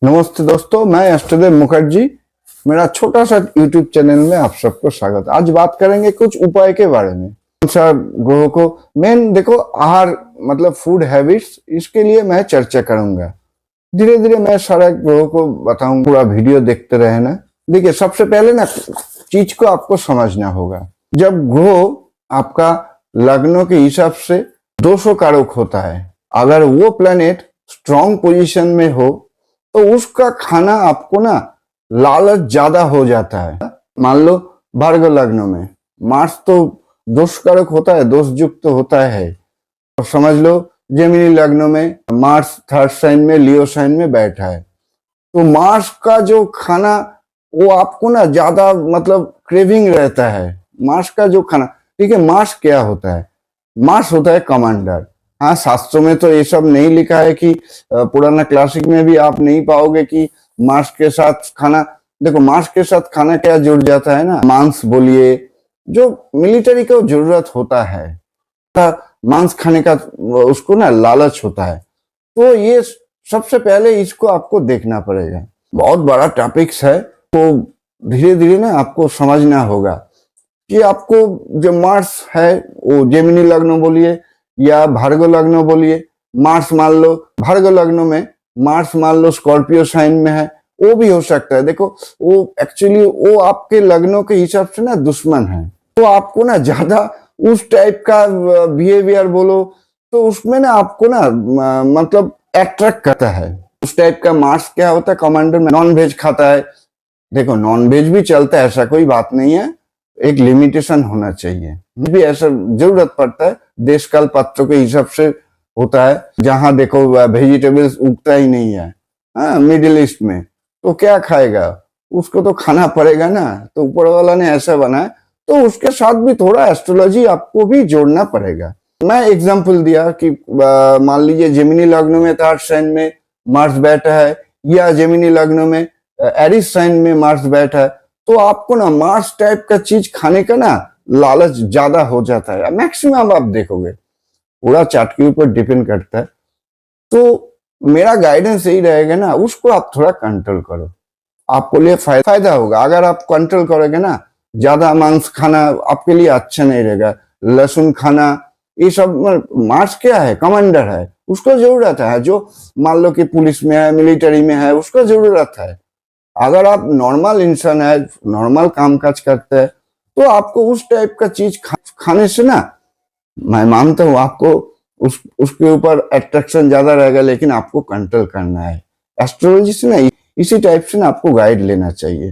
नमस्ते दोस्तों, मैं अष्टदेव मुखर्जी। मेरा छोटा सा यूट्यूब चैनल में आप सबको स्वागत। आज बात करेंगे कुछ उपाय के बारे में। कौन सा ग्रहों को मेन देखो आहार मतलब फूड हैबिट्स, इसके लिए मैं चर्चा करूंगा। धीरे धीरे मैं सारा ग्रहों को बताऊंगा, पूरा वीडियो देखते रहे ना। देखिए, सबसे पहले ना चीज को आपको समझना होगा। जब ग्रह आपका लग्नों के हिसाब से 200 कारक होता है, अगर वो प्लेनेट स्ट्रॉन्ग पोजीशन में हो तो उसका खाना आपको ना लालच ज्यादा हो जाता है। मान लो भर्ग लग्न में मार्स तो दोष कारक होता है, दोष युक्त तो होता है। और समझ लो जेमिनी लग्न में मार्स थर्ड साइन में लियो साइन में बैठा है, तो मार्स का जो खाना वो आपको ना ज्यादा मतलब क्रेविंग रहता है। मार्स का जो खाना, ठीक है, मार्स क्या होता है? मार्स होता है कमांडर। हाँ, शास्त्रों में तो ये सब नहीं लिखा है कि पुराना क्लासिक में भी आप नहीं पाओगे कि मांस के साथ खाना। देखो, मांस के साथ खाना क्या जुड़ जाता है ना, मांस बोलिए, जो मिलिट्री को जरूरत होता है, मांस खाने का उसको ना लालच होता है। तो ये सबसे पहले इसको आपको देखना पड़ेगा। बहुत बड़ा टॉपिक्स है, तो धीरे धीरे ना आपको समझना होगा कि आपको जो मार्स है वो जेमिनी लग्न बोलिए या भार्गव लग्न बोलिए। मार्स मान लो भार्गव लग्न में, मार्स मान लो स्कॉर्पियो साइन में है, वो भी हो सकता है। देखो, वो एक्चुअली वो आपके लग्नों के हिसाब से ना दुश्मन है, तो आपको ना ज्यादा उस टाइप का बिहेवियर बोलो तो उसमें ना आपको ना मतलब अट्रैक्ट करता है। उस टाइप का मार्स क्या होता है, कमांडर में नॉन वेज खाता है। देखो, नॉन वेज भी चलता है, ऐसा कोई बात नहीं है, एक लिमिटेशन होना चाहिए। भी ऐसा जरूरत पड़ता है, देश काल पात्रों के हिसाब से होता है। जहां देखो वेजिटेबल्स उगता ही नहीं है, हाँ, मिडिल ईस्ट में, तो क्या खाएगा? उसको तो खाना पड़ेगा ना। तो ऊपर वाला ने ऐसा बनाया, तो उसके साथ भी थोड़ा एस्ट्रोलॉजी आपको भी जोड़ना पड़ेगा। मैं एग्जांपल दिया कि मान लीजिए जेमिनी लग्न में थर्ड साइन में मार्स बैठा है, या जेमिनी लग्न में एरिस साइन में मार्स बैठा है, तो आपको ना मार्स टाइप का चीज खाने का ना लालच ज्यादा हो जाता है। मैक्सिमम आप देखोगे, पूरा चार्ट के ऊपर डिपेंड करता है। तो मेरा गाइडेंस यही रहेगा ना, उसको आप थोड़ा कंट्रोल करो, आपको लिए फायदा होगा। अगर आप कंट्रोल करोगे ना, ज्यादा मांस खाना आपके लिए अच्छा नहीं रहेगा। लहसुन खाना, ये सब, मार्स क्या है, कमांडर है, उसको जरूरत है। जो मान लो कि पुलिस में है, मिलिट्री में है, उसको जरूरत है। अगर आप नॉर्मल इंसान है, नॉर्मल काम काज करते हैं, तो आपको उस टाइप का चीज खाने से ना, मैं मानता हूँ आपको उसके ऊपर अट्रैक्शन ज्यादा रहेगा, लेकिन आपको कंट्रोल करना है। एस्ट्रोलॉजी से ना इसी टाइप से ना आपको गाइड लेना चाहिए।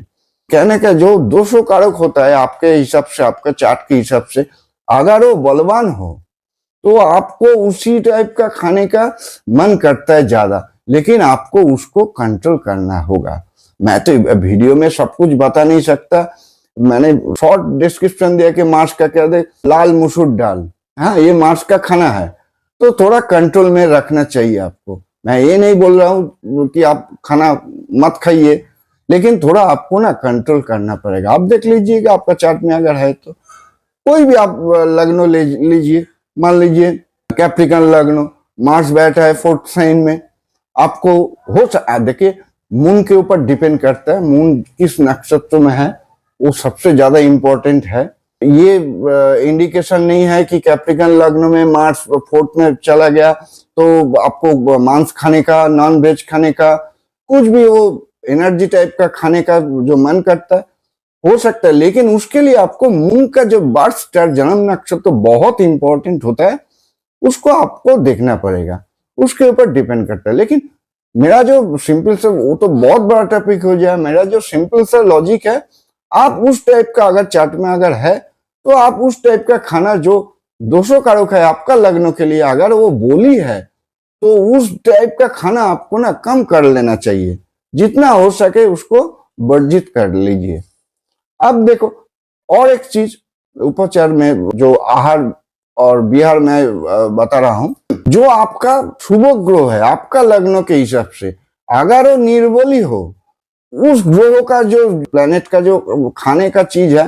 कहने का जो 200 कारक होता है आपके हिसाब से, आपका चार्ट के हिसाब से, अगर वो बलवान हो तो आपको उसी टाइप का खाने का मन करता है ज्यादा, लेकिन आपको उसको कंट्रोल करना होगा। मैं तो वीडियो में सब कुछ बता नहीं सकता, मैंने शॉर्ट डिस्क्रिप्शन दिया कि मार्स का क्या दे, लाल मसूर दाल, हाँ, ये मार्स का खाना है, तो थोड़ा कंट्रोल में रखना चाहिए आपको। मैं ये नहीं बोल रहा हूँ कि आप खाना मत खाइए, लेकिन थोड़ा आपको ना कंट्रोल करना पड़ेगा। आप देख लीजिएगा आपका चार्ट में अगर है तो कोई भी आप लग्नो ले लीजिए। मान लीजिए कैप्रिकन लग्नो, मार्स बैठा है फोर्थ साइन में, आपको हो देखिए, मून के ऊपर डिपेंड करता है, मून किस नक्षत्र में है वो सबसे ज्यादा इंपॉर्टेंट है। ये इंडिकेशन नहीं है कि कैप्रिकन लग्न में मार्स फोर्थ में चला गया तो आपको मांस खाने का, नॉन वेज खाने का, कुछ भी वो एनर्जी टाइप का खाने का जो मन करता है, हो सकता है। लेकिन उसके लिए आपको मून का जो बर्थ स्टार, जन्म नक्षत्र बहुत इंपॉर्टेंट होता है, उसको आपको देखना पड़ेगा, उसके ऊपर डिपेंड करता है। लेकिन मेरा जो सिंपल सा, वो तो बहुत बड़ा टॉपिक हो जाए, मेरा जो सिंपल सा लॉजिक है, आप उस टाइप का अगर चार्ट में अगर है तो आप उस टाइप का खाना, जो 200 कारक है आपका लग्नों के लिए, अगर वो बोली है तो उस टाइप का खाना आपको ना कम कर लेना चाहिए, जितना हो सके उसको वर्जित कर लीजिए। अब देखो, और एक चीज उपचार में जो आहार और विहार में बता रहा हूं, जो आपका शुभ ग्रह है आपका लग्नों के हिसाब से, अगर वो निर्बली हो, उस ग्रह का जो प्लेनेट का जो खाने का चीज है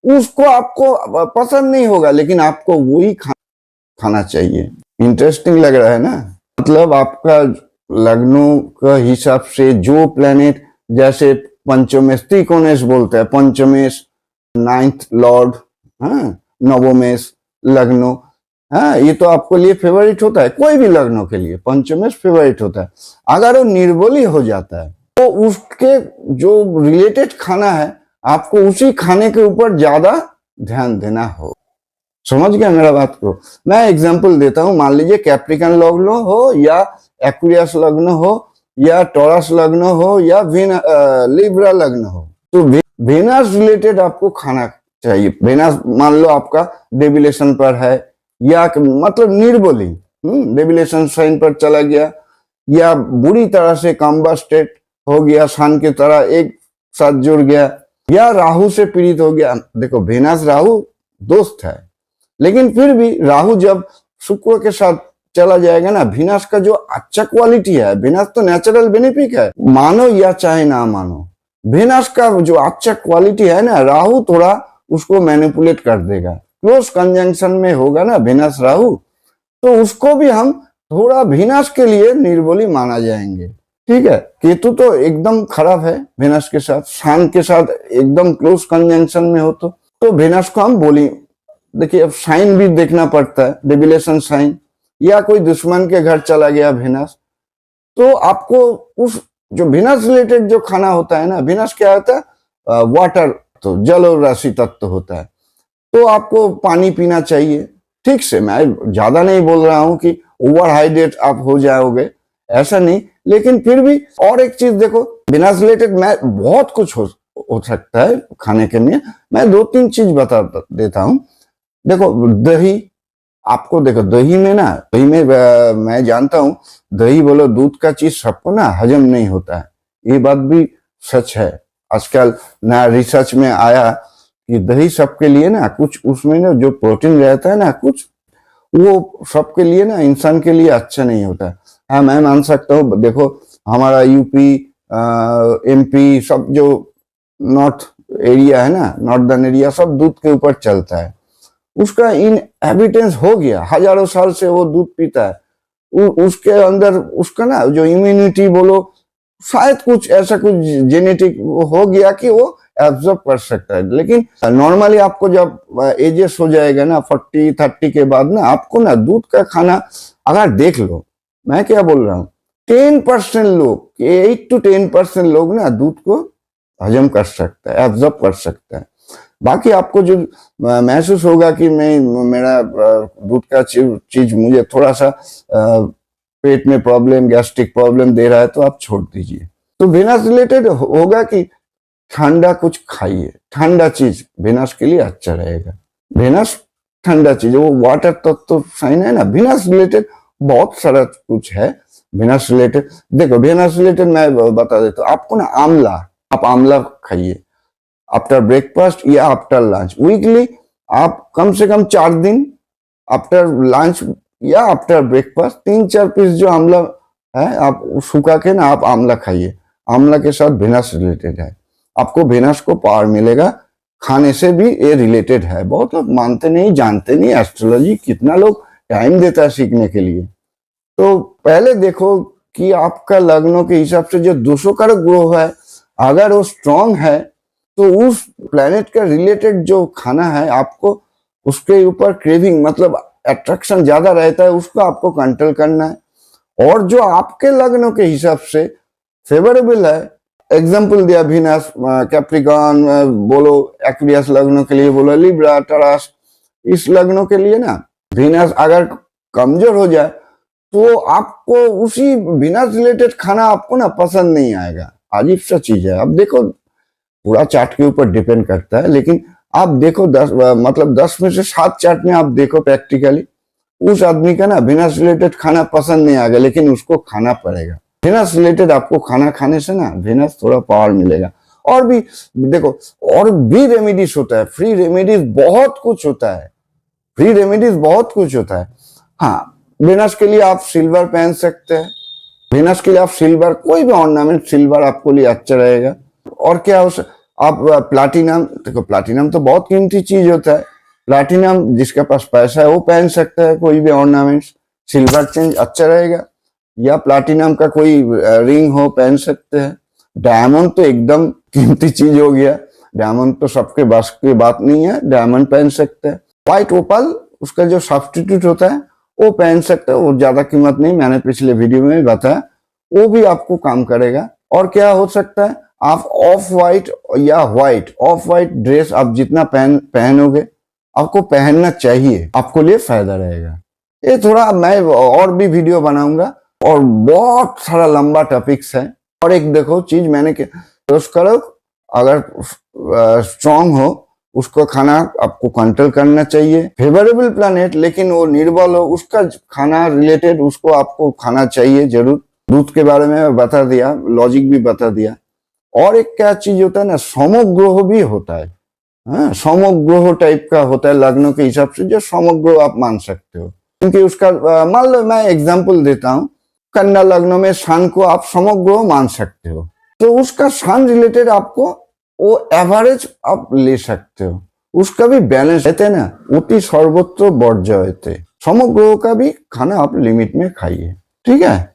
उसको आपको पसंद नहीं होगा, लेकिन आपको वही खाना चाहिए। इंटरेस्टिंग लग रहा है ना? मतलब आपका लग्नों का हिसाब से जो प्लेनेट, जैसे पंचमेश त्रिकोणेश बोलते हैं, पंचमेश नाइन्थ लॉर्ड, हाँ, नवमेश लग्नो, हाँ, ये तो आपको लिए फेवरेट होता है, कोई भी लग्नों के लिए पंचमेश फेवरेट होता है। अगर वो निर्बली हो जाता है तो उसके जो रिलेटेड खाना है आपको उसी खाने के ऊपर ज्यादा ध्यान देना हो। समझ गया मेरा बात को? मैं एग्जांपल देता हूं, मान लीजिए कैप्रिकन लग्न हो या एक्वेरियस लग्न हो या टॉरस लग्न हो या लिब्रा लग्न हो, तो वेनस रिलेटेड आपको खाना चाहिए। वेनस मान लो आपका डेविलेशन पर है या मतलब निर्बली डेविलेशन साइन पर चला गया या बुरी तरह से कॉम्बस्टेड हो गया, सन की तरह एक साथ जुड़ गया, या राहु से पीड़ित हो गया। देखो वेनस राहु दोस्त है, लेकिन फिर भी राहु जब शुक्र के साथ चला जाएगा ना, वीनस का जो अच्छा क्वालिटी है, वीनस तो नेचुरल बेनिफिट है, मानो या चाहे ना मानो, वीनस का जो अच्छा क्वालिटी है ना, राहु थोड़ा उसको मैनिपुलेट कर देगा। क्लोज कंजंक्शन में होगा ना वीनस राहु, तो उसको भी हम थोड़ा वीनस के लिए निर्बली माना जाएंगे। ठीक है, केतु तो एकदम खराब है वीनस के साथ, सन के साथ एकदम क्लोज कंजंक्शन में हो तो वीनस को हम बोली। देखिए अब साइन भी देखना पड़ता है, डेविलेशन साइन या कोई दुश्मन के घर चला गया वीनस, तो आपको उस जो वीनस रिलेटेड जो खाना होता है ना, वीनस क्या होता है, वाटर, तो जल और राशि तत्व होता है, तो आपको पानी पीना चाहिए ठीक से। मैं ज्यादा नहीं बोल रहा हूं कि ओवर हाइड्रेट आप हो जाओगे, ऐसा नहीं, लेकिन फिर भी। और एक चीज देखो, वीनस रिलेटेड मैं बहुत कुछ हो सकता है खाने के लिए, मैं 2-3 चीज बता देता हूं। देखो दही, आपको देखो दही में ना, दही में मैं जानता हूं, दही बोलो दूध का चीज सबको ना हजम नहीं होता है, ये बात भी सच है। आजकल ना रिसर्च में आया कि दही सबके लिए ना, कुछ उसमें ना जो प्रोटीन रहता है ना, कुछ वो सबके लिए ना, इंसान के लिए अच्छा नहीं होता है। हाँ मैं मान सकता हूँ, देखो हमारा यूपी एमपी सब जो नॉर्थ एरिया है ना, नॉर्दर्न एरिया, सब दूध के ऊपर चलता है। उसका इनहेबिटेंस हो गया, हजारों साल से वो दूध पीता है, उसके अंदर उसका ना जो इम्यूनिटी बोलो, शायद कुछ ऐसा कुछ जेनेटिक हो गया कि वो एब्जॉर्ब कर सकता है। लेकिन नॉर्मली आपको जब एजेस हो जाएगा ना 40-30 के बाद ना, आपको ना दूध का खाना अगर देख लो, मैं क्या बोल रहा हूँ, 10% लोग, 8-10% लोग ना दूध को हजम कर सकता है, एब्जॉर्ब कर सकता है। बाकी आपको जो महसूस होगा कि मेरा दूध का चीज मुझे थोड़ा सा पेट में प्रॉब्लम, गैस्ट्रिक प्रॉब्लम दे रहा है, तो आप छोड़ दीजिए। तो वीनस रिलेटेड होगा कि ठंडा कुछ खाइए, ठंडा चीज वीनस के लिए अच्छा रहेगा। वीनस ठंडा चीज, वो वाटर तत्व साइन है ना, वीनस रिलेटेड बहुत सारा कुछ है वीनस रिलेटेड। देखो वीनस रिलेटेड मैं बता देता हूँ आपको ना, आंवला, आप आंवला खाइए आफ्टर ब्रेकफास्ट या आफ्टर लंच। वीकली आप कम से कम 4 दिन आफ्टर लंच या आफ्टर ब्रेकफास्ट 3-4 पीस जो आंवला है, आप सुखा के ना आप आंवला खाइए। आंवला के साथ वीनस रिलेटेड है, आपको वीनस को पावर मिलेगा, खाने से भी ये रिलेटेड है। बहुत लोग मानते नहीं, जानते नहीं एस्ट्रोलॉजी, कितना लोग टाइम देता है सीखने के लिए। तो पहले देखो कि आपका लग्नों के हिसाब से जो 200 का ग्रह है, अगर वो स्ट्रांग है, तो उस प्लेनेट का रिलेटेड जो खाना है, आपको उसके ऊपर क्रेविंग मतलब अट्रैक्शन ज्यादा रहता है, उसको आपको कंट्रोल करना है। और जो आपके लग्नों के हिसाब से फेवरेबल है, एग्जाम्पल दिया वीनस, कैप्रिकॉन बोलो, एक्वेरियस लग्नों के लिए बोलो, लिब्रा, टॉरस, इस लग्नों के लिए ना वीनस अगर कमजोर हो जाए तो आपको उसी वीनस रिलेटेड खाना आपको ना पसंद नहीं आएगा। अजीब सा चीज है। अब देखो पूरा चार्ट के ऊपर डिपेंड करता है, लेकिन आप देखो 10 में से 7 चार्ट में आप देखो प्रैक्टिकली उस आदमी का ना वीनस रिलेटेड खाना पसंद नहीं आएगा, लेकिन उसको खाना पड़ेगा। वीनस रिलेटेड आपको खाना खाने से ना वीनस थोड़ा पावर मिलेगा। और भी देखो, और भी रेमेडीज होता है, फ्री रेमेडीज बहुत कुछ होता है, फ्री रेमेडीज बहुत कुछ होता है। हाँ, वीनस के लिए आप सिल्वर पहन सकते हैं, वीनस के लिए आप सिल्वर, कोई भी ऑर्नामेंट सिल्वर आपको लिए अच्छा रहेगा। और क्या आप प्लाटिनम, देखो प्लाटिनम तो बहुत कीमती चीज होता है, प्लाटिनम जिसके पास पैसा है वो पहन सकता है, कोई भी ऑर्नामेंट्स, सिल्वर चेंज अच्छा रहेगा। या प्लाटिनम का कोई रिंग हो पहन सकते हैं। डायमंड तो एकदम कीमती चीज हो गया, डायमंड तो सबके बस की बात नहीं है, डायमंड पहन सकते हैं। व्हाइट ओपल उसका जो सब्स्टिट्यूट होता है वो पहन सकते हैं, वो ज्यादा कीमत नहीं, मैंने पिछले वीडियो में भी बताया, वो भी आपको काम करेगा। और क्या हो सकता है, आप ऑफ वाइट या व्हाइट, ऑफ वाइट ड्रेस आप जितना पहनोगे आपको पहनना चाहिए, आपको लिए फायदा रहेगा। ये थोड़ा मैं और भी वीडियो बनाऊंगा और बहुत सारा लंबा टॉपिक्स है। और एक देखो चीज मैंने करो, अगर स्ट्रांग हो उसको खाना आपको कंट्रोल करना चाहिए। फेवरेबल प्लैनेट लेकिन वो निर्बल हो, उसका खाना रिलेटेड उसको आपको खाना चाहिए जरूर। दूध के बारे में बता दिया, लॉजिक भी बता दिया। और एक क्या चीज होता है ना, समग्रह भी होता है। हाँ, समग्रह टाइप का होता है लग्नों के हिसाब से, जो समग्रह आप मान सकते हो। क्योंकि उसका मान लो मैं एग्जांपल देता हूँ, कन्या लग्न में सन को आप समग्रह मान सकते हो, तो उसका सन रिलेटेड आपको वो एवरेज आप ले सकते हो, उसका भी बैलेंस रहते ना, उति सर्वत्र वर्ज्यते। समग्रह का भी खाना आप लिमिट में खाइए, ठीक है।